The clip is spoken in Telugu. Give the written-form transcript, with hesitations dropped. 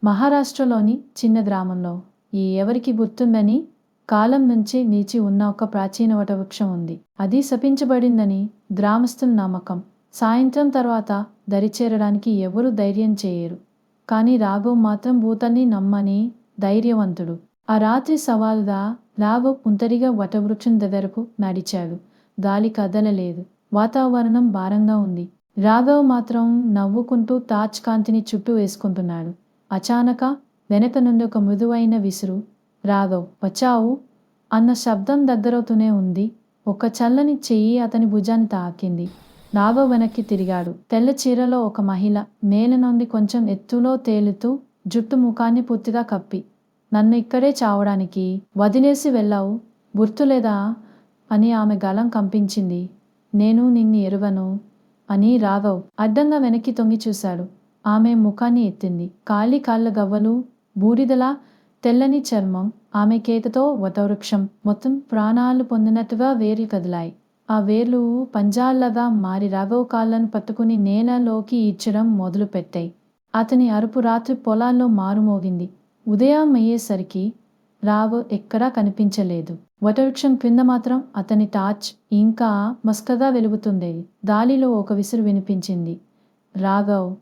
మహారాష్ట్రలోని చిన్న గ్రామంలో ఎవరికి గుర్తుందని కాలం నుంచి నిలిచి ఉన్న ఒక ప్రాచీన వటవృక్షం ఉంది. అది శపించబడిందని గ్రామస్తుల నమ్మకం. సాయంత్రం తర్వాత దరిచేరడానికి ఎవరూ ధైర్యం చేయరు. కానీ రాఘవ్ మాత్రం భూతాన్ని నమ్మని ధైర్యవంతుడు. ఆ రాత్రి సవాలుగా రాఘవ్ ఒంటరిగా వటవృక్షం దగ్గరకు నడిచాడు. గాలి కదలలేదు. వాతావరణం భారంగా ఉంది. రాఘవ్ మాత్రం నవ్వుకుంటూ టార్చ్ కాంతిని చుట్టూ వేసుకుంటున్నాడు. అచానక వెనక నుండి ఒక మృదువైన విసురు. రాఘవ్, వచ్చావు అన్న శబ్దం దగ్గరవుతూనే ఉంది. ఒక చల్లని చెయ్యి అతని భుజాన్ని తాకింది. రాఘవ్ వెనక్కి తిరిగాడు. తెల్ల చీరలో ఒక మహిళ నేల నుండి కొంచెం ఎత్తులో తేలుతూ, జుట్టు ముఖాన్ని పూర్తిగా కప్పి, నన్ను ఇక్కడే చావడానికి వదిలేసి వెళ్ళావు, గుర్తులేదా అని ఆమె గళం కంపించింది. నేను నిన్ను ఎరుగను అని రాఘవ్ అడ్డంగా వెనక్కి తొంగి చూశాడు. ఆమె ముఖాన్ని ఎత్తింది. కాళ్ళ గవ్వలు, బూడిదలా తెల్లని చర్మం. ఆమె కేకతో వటవృక్షం మొత్తం ప్రాణాలు పొందినట్టుగా వేర్లు కదిలాయి. ఆ వేర్లు పంజాల్లాగా మారి రాఘవ్ కాళ్ళను పట్టుకుని నేలలోకి ఈడ్చడం మొదలుపెట్టాయి. అతని అరుపు రాత్రి పొలాల్లో మారుమోగింది. ఉదయం అయ్యేసరికి రాఘవ్ ఎక్కడా కనిపించలేదు. వటవృక్షం క్రింద మాత్రం అతని టార్చ్ ఇంకా మస్కగా వెలుగుతుండేది. గాలిలో ఒక విసురు వినిపించింది. రాఘవ్